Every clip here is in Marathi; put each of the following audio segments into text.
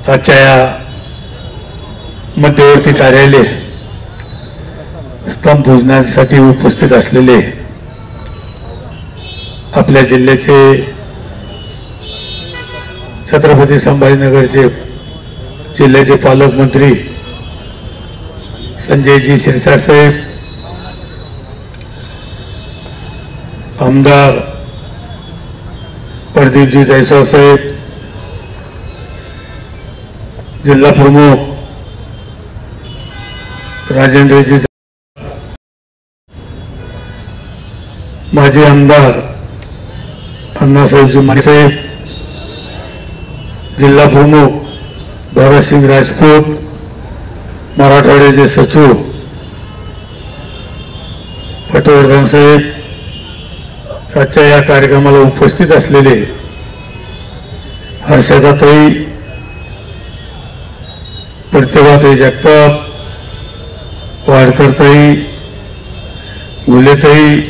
आजच्या या मध्यवर्ती कार्यालय स्तंभ पूजनासाठी उपस्थित असलेले आपल्या जिल्ह्याचे छत्रपती संभाजीनगरचे जिल्ह्याचे पालकमंत्री संजयजी शिरसाट साहेब, आमदार प्रदीपजी जयस्वाल साहेब, जिल्हा प्रमुख राजेंद्रजी, माजी आमदार अण्णासाहेबजी माने साहेब, जिल्हा प्रमुख भरतसिंग राजपूत, मराठवाड्याचे सचिव पटवर्धन साहेब, आजच्या या कार्यक्रमाला उपस्थित असलेले हर्षदाताई, प्रतिभाताई जगताप, वाडकरताई, गुलेताई,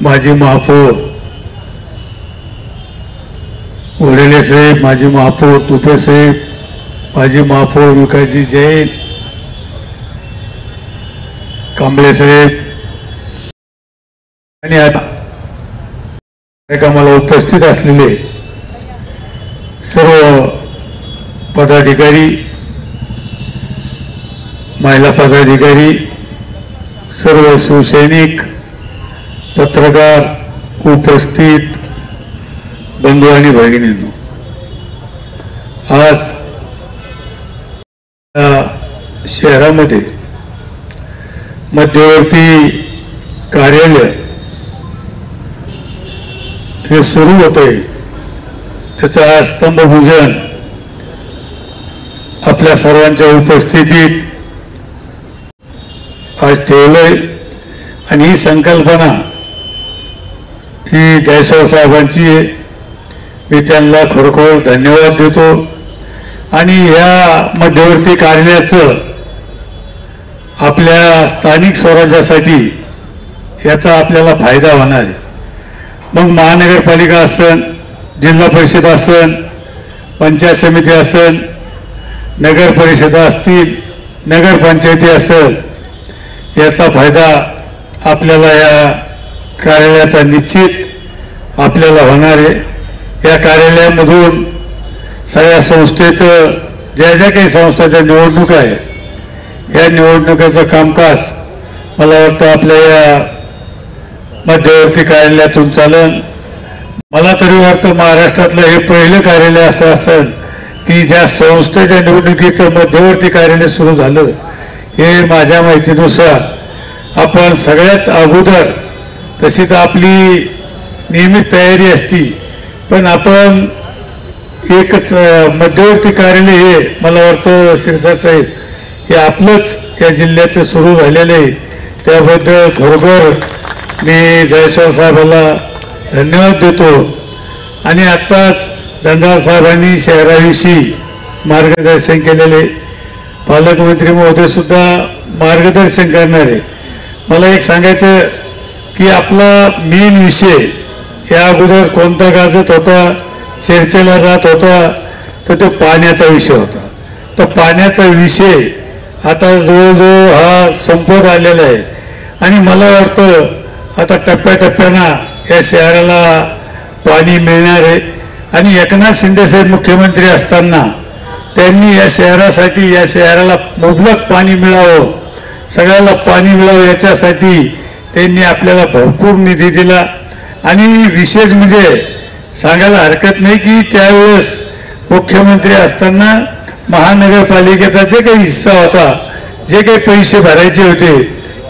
माजी महापौर वडेले साहेब, माजी महापौर तुपे साहेब, माजी महापौर विकासजी जैन, कांबळे साहेब आणि कार्यक्रमाला उपस्थित असलेले सर्व पदाधिकारी, महिला पदाधिकारी, सर्व शिवसैनिक, पत्रकार, उपस्थित बंधू आणि भगिनींनो, आज शहरामध्ये मध्यवर्ती कार्यालय हे सुरू होते, त्याचं स्तंभपूजन आपल्या सर्वांच्या उपस्थितीत आज ठेवलंय आणि ही संकल्पना ही जयस्वाल साहेबांची आहे. मी त्यांना खरोखर धन्यवाद देतो आणि या मध्यवर्ती कार्यालयाचं आपल्या स्थानिक स्वराज्यासाठी याचा आपल्याला फायदा होणार आहे. मग महानगरपालिका असेल, जिल्हा परिषद असेल, पंचायत समिती असेल, नगर परिषदा असतील, नगरपंचायती असेल, याचा फायदा आपल्याला या कार्यालयाचा निश्चित आपल्याला होणार आहे. या कार्यालयामधून सगळ्या संस्थेचं ज्या काही संस्थांच्या निवडणुका आहेत या निवडणुकीचं कामकाज मला वाटतं आपल्या या मध्यवर्ती कार्यालयातून चालेल. मला तरी वाटतं महाराष्ट्रातलं हे पहिलं कार्यालय असं असेल की ज्या संस्थेच्या निवडणुकीचं मध्यवर्ती कार्यालय सुरू झालं. हे माझ्या माहितीनुसार आपण सगळ्यात अगोदर, तशी तर आपली नेहमीच तयारी असती, पण आपण एकच मध्यवर्ती कार्यालय हे मला वाटतं शिरसाट साहेब हे आपलंच या जिल्ह्याचं सुरू झालेलं आहे. त्याबद्दल खरोखर मी जयस्वाल साहेबाला धन्यवाद देतो. आणि आत्ताच जंजाळ साहेबांनी शहराविषयी मार्गदर्शन केलेले, पालकमंत्री महोदय सुद्धा मार्गदर्शन करणारे. मला एक सांगायचं की आपला मेन विषय या अगोदर कोणता गाजत होता, चर्चेला जात होता, तर तो पाण्याचा विषय होता. तर पाण्याचा विषय आता जवळजवळ हा संपत आलेला आहे आणि मला वाटतं आता टप्प्याटप्प्यानं या शहराला पाणी मिळणार आहे. आणि एकनाथ शिंदे साहेब मुख्यमंत्री असताना त्यांनी या शहरासाठी, या शहराला मुबलक पाणी मिळावं, सगळ्याला पाणी मिळावं याच्यासाठी त्यांनी आपल्याला भरपूर निधी दिला. आणि विशेष म्हणजे सांगायला हरकत नाही की त्यावेळेस मुख्यमंत्री असताना महानगरपालिकेचा जे काही हिस्सा होता, जे काही पैसे भरायचे होते,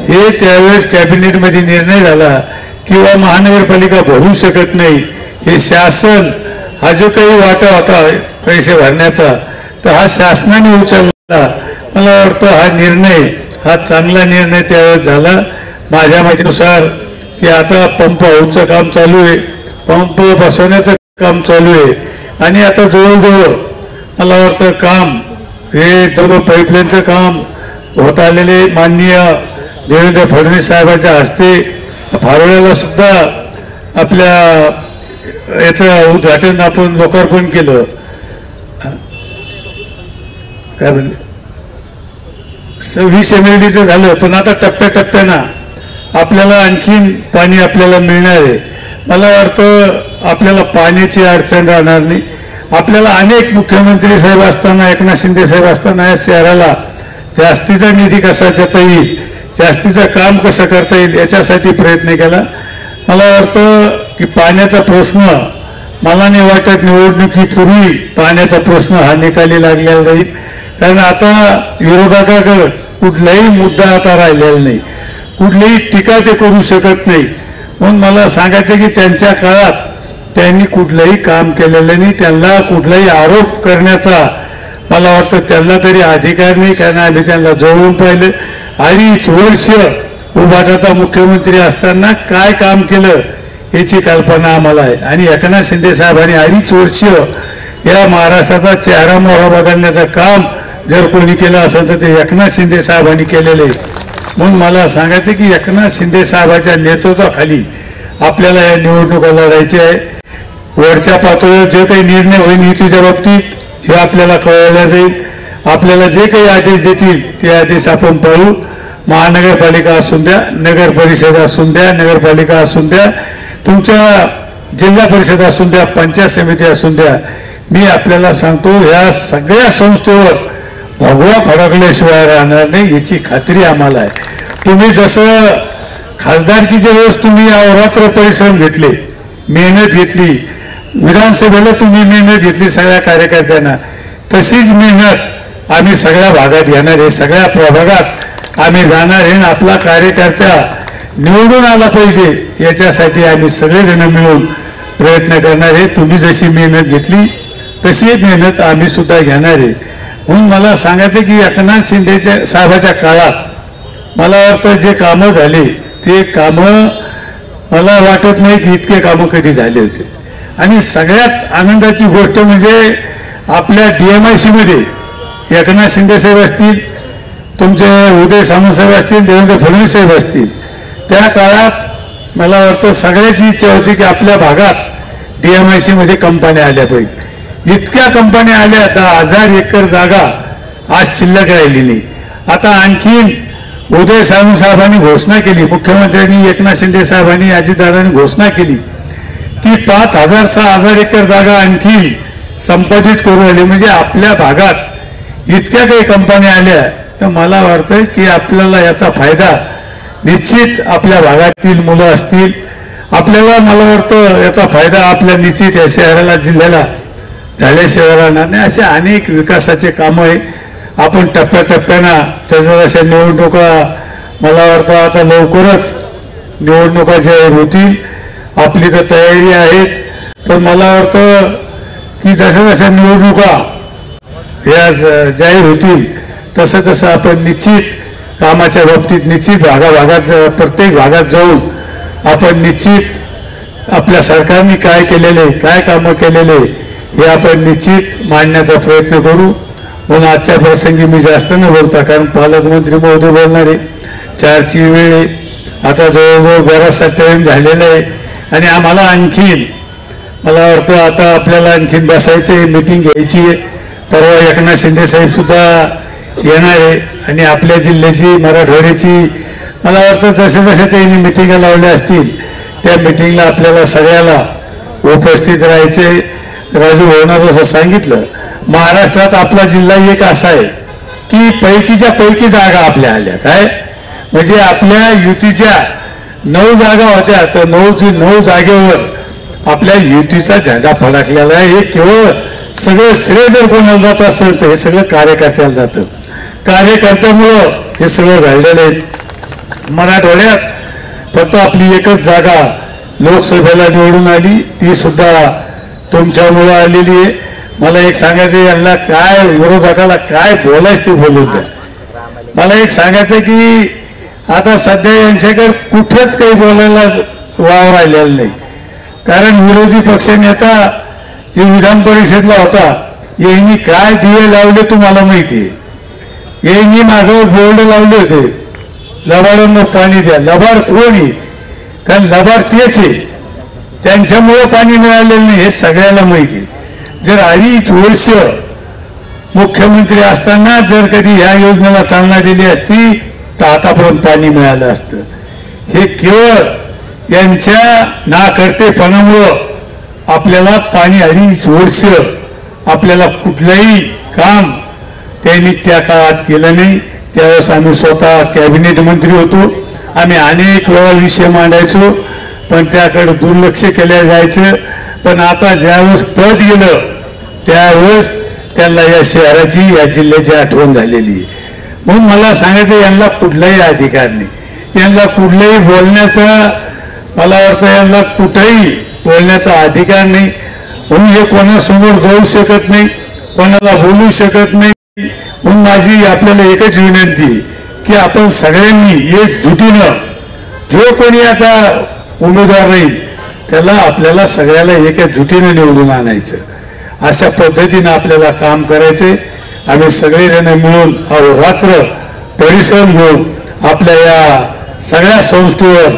हे त्यावेळेस कॅबिनेटमध्ये निर्णय झाला किंवा महानगरपालिका भरू शकत नाही. हे शासन हा जो काही वाटा होता पैसे भरण्याचा, तर हा शासनाने उचलला. मला वाटतं हा निर्णय, हा चांगला निर्णय त्यावेळेस झाला. माझ्या माहितीनुसार की आता पंप हाऊसचं काम चालू आहे, पंप बसवण्याचं काम चालू आहे आणि आता जवळजवळ मला वाटतं काम हे सर्व पाईपलाईनचं काम होत आलेले. माननीय देवेंद्र फडणवीस साहेबांच्या हस्ते फारोळ्याला सुद्धा आपल्या याचं उद्घाटन आपण लोकार्पण केलं. काय म्हणले 26 MLDचं झालं, पण आता टप्प्याटप्प्यानं आपल्याला आणखीन पाणी आपल्याला मिळणार आहे. मला वाटतं आपल्याला पाण्याची अडचण राहणार नाही. आपल्याला अनेक मुख्यमंत्री साहेब असताना, एकनाथ शिंदे साहेब असताना या शहराला जास्तीचा निधी कसा देता येईल, जास्तीचं काम कसं करता येईल याच्यासाठी प्रयत्न केला. मला वाटतं की पाण्याचा प्रश्न, मला नाही वाटत निवडणुकीपूर्वी पाण्याचा प्रश्न हा निकाली लागलेला राहील. कारण आता विरोधकाकडे कुठलाही मुद्दा आता राहिलेला नाही, कुठलीही टीका ते करू शकत नाही. म्हणून मला सांगायचं की त्यांच्या काळात त्यांनी कुठलंही काम केलेलं नाही. त्यांना कुठलाही आरोप करण्याचा मला वाटतं त्यांना तरी अधिकार नाही, कारण आम्ही त्यांना जवळून पाहिलं. 2.5 वर्ष उभाटाचा मुख्यमंत्री असताना काय काम केलं याची कल्पना आम्हाला आहे. आणि एकनाथ शिंदे साहेबांनी 2.5 वर्ष या महाराष्ट्राचा चेहरा मोहरा बदलण्याचं काम जर कोणी केलं असेल तर ते एकनाथ शिंदे साहेबांनी केलेलं आहे. म्हणून मला सांगायचं की एकनाथ शिंदे साहेबांच्या नेतृत्वाखाली आपल्याला या निवडणुका लढायची आहे. वरच्या पातळीवर जे काही निर्णय होईल युतीच्या बाबतीत हे आपल्याला कळवलं जाईल. आपल्याला जे काही आदेश देतील ते आदेश आपण पाळू. महानगरपालिका असून द्या, नगर परिषद असून द्या, नगरपालिका असून द्या, तुमच्या जिल्हा परिषद असून द्या, पंचायत समिती असून द्या, मी आपल्याला सांगतो या सगळ्या संस्थेवर भगवा फडकल्याशिवाय राहणार नाही याची खात्री आम्हाला आहे. तुम्ही जसं खासदारकीच्या वेळेस तुम्ही अहोरात्र परिश्रम घेतले, मेहनत घेतली, विधानसभेला तुम्ही मेहनत घेतली सगळ्या कार्यकर्त्यांना, तशीच मेहनत आम्ही सगळ्या भागात घेणार आहे. सगळ्या प्रभागात आम्ही जाणार आहे. आपला कार्यकर्ता निवडून आला पाहिजे याच्यासाठी आम्ही सगळेजण मिळून प्रयत्न करणार आहे. तुम्ही जशी मेहनत घेतली तशी मेहनत आम्ही सुद्धा घेणार आहे. म्हणून मला सांगायचं की एकनाथ शिंदेच्या साहेबाच्या काळात मला वाटतं जे कामं झाले ते कामं मला वाटत नाही की इतके कामं कधी झाले होते. आणि सगळ्यात आनंदाची गोष्ट म्हणजे आपल्या DMIC मध्ये एकनाथ शिंदे साहेब असतील, तुमचे उदय सामंत साहेब असतील, देवेंद्र फडणवीस साहेब असतील, त्या काळात मला वाटतं सगळ्याची इच्छा होती की आपल्या भागात DMIC मध्ये कंपन्या आल्या पाहिजे. इतक्या कंपन्या आल्या, 10,000 एकर जागा आज शिल्लक राहिली नाही. आता आणखीन उदय सामंत साहेबांनी घोषणा केली, मुख्यमंत्र्यांनी एकनाथ शिंदे साहेबांनी अजितदादांनी घोषणा केली की 5,000-6,000 एकर जागा आणखी संपादित करू आली. म्हणजे आपल्या भागात इतक्या काही कंपन्या आल्या, तर मला वाटतं की आपल्याला याचा फायदा निश्चित आपल्या भागातील मुलं असतील, आपल्याला मला वाटतं याचा फायदा आपल्या निश्चित या शहराला जिल्ह्याला झाल्याशिवाय राहणार नाही. असे अनेक विकासाचे कामं आहे. आपण टप्प्याटप्प्यानं जशा निवडणुका मला वाटतं आता लवकरच निवडणुका जाहीर होतील. आपली तर तयारी आहेच, पण मला वाटतं की जशा निवडणुका या जाहीर होतील तसं तसं आपण निश्चित कामाच्या बाबतीत निश्चित भागाभागात प्रत्येक भागात जाऊन आपण निश्चित आपल्या सरकारने काय केलेले, काय कामं केलेले हे आपण निश्चित मांडण्याचा प्रयत्न करू. म्हणून आजच्या प्रसंगी मी जास्त न बोलता, कारण पालकमंत्री महोदय बोलणारे 4ची वेळ आता जवळजवळ बराचसा टाईम झालेला आहे. आणि आम्हाला आणखीन मला वाटतं आता आपल्याला आणखीन बसायचं आहे, मिटिंग घ्यायची आहे. परवा एकनाथ शिंदे साहेब सुद्धा येणार आहे आणि आपल्या जिल्ह्याची मराठवाड्याची मला वाटतं जसे जसे त्यांनी मिटिंगा लावल्या असतील त्या मिटिंगला आपल्याला सगळ्याला उपस्थित राहायचे. राजू भाऊंना जसं सांगितलं, महाराष्ट्रात आपला जिल्हा एक असा आहे की पैकीच्या पैकी जागा आपल्या आल्या. काय म्हणजे आपल्या युतीच्या 9 जागा होत्या, तर 9 जागेवर आपल्या युतीचा झेंडा फडकलेला आहे. हे केवळ सगळं श्रेय जर कोणाला जात असेल तर हे सगळं कार्यकर्त्याला जातं. कार्यकर्त्यामुळं हे सगळं राहिलेलं आहे. मराठवाड्यात फक्त आपली एकच जागा लोकसभेला निवडून आली, ती सुद्धा तुमच्यामुळं आलेली आहे. मला एक सांगायचं, यांना काय विरोधकाला काय बोलायचं ते बोलून द्या. मला एक सांगायचं की आता सध्या यांच्याकडे कुठेच काही बोलायला वाव राहिलेला नाही. कारण विरोधी पक्षनेता जे विधान परिषदला होता यांनी काय दिवे लावले तुम्हाला माहिती आहे. यांनी मागं बोर्ड लावले होते, लबाडांना पाणी द्या. लबाड कोणी? कारण लबाड तेच आहे, त्यांच्यामुळे पाणी मिळालेलं नाही हे सगळ्याला माहिती आहे. जर 2.5 वर्ष मुख्यमंत्री असताना जर कधी ह्या योजनेला चालना दिली असती तर आतापर्यंत पाणी मिळालं असतं. हे केवळ यांच्या नाकर्तेपणामुळं आपल्याला पाणी 2.5 वर्ष आपल्याला कुठलंही काम त्यांनी त्या काळात केलं नाही. त्यावेळेस आम्ही स्वतः कॅबिनेट मंत्री होतो. आम्ही अनेक वेळा विषय मांडायचो पण त्याकडे दुर्लक्ष केलं जायचं. पण आता ज्यावेळेस पद गेलं त्यावेळेस त्यांना या शहराची या जिल्ह्याची आठवण झालेली. म्हणून मला सांगायचं यांना कुठलाही अधिकार नाही, यांना कुठलंही बोलण्याचा, मला वाटतं यांना कुठेही बोलण्याचा अधिकार नाही. म्हणून हे कोणासमोर जाऊ शकत नाही, कोणाला बोलू शकत नाही. म्हणून माझी आपल्याला एकच विनंती की आपण सगळ्यांनी एकजुटीनं जो कोणी आता उमेदवार राहील त्याला आपल्याला सगळ्याला एकजुटीनं निवडून आणायचं. अशा पद्धतीनं आपल्याला काम करायचे. आम्ही सगळेजण मिळून अहोरात्र परिश्रम घेऊन आपल्या या सगळ्या संस्थेवर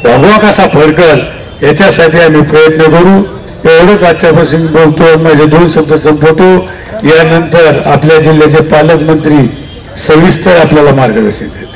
भगवा कसा फडकल याच्यासाठी आम्ही प्रयत्न करू. एवढंच आजच्यापासून बोलतो, माझे 2 शब्द संपवतो. यानंतर आपल्या जिल्ह्याचे पालकमंत्री सविस्तर आपल्याला मार्गदर्शन करेल.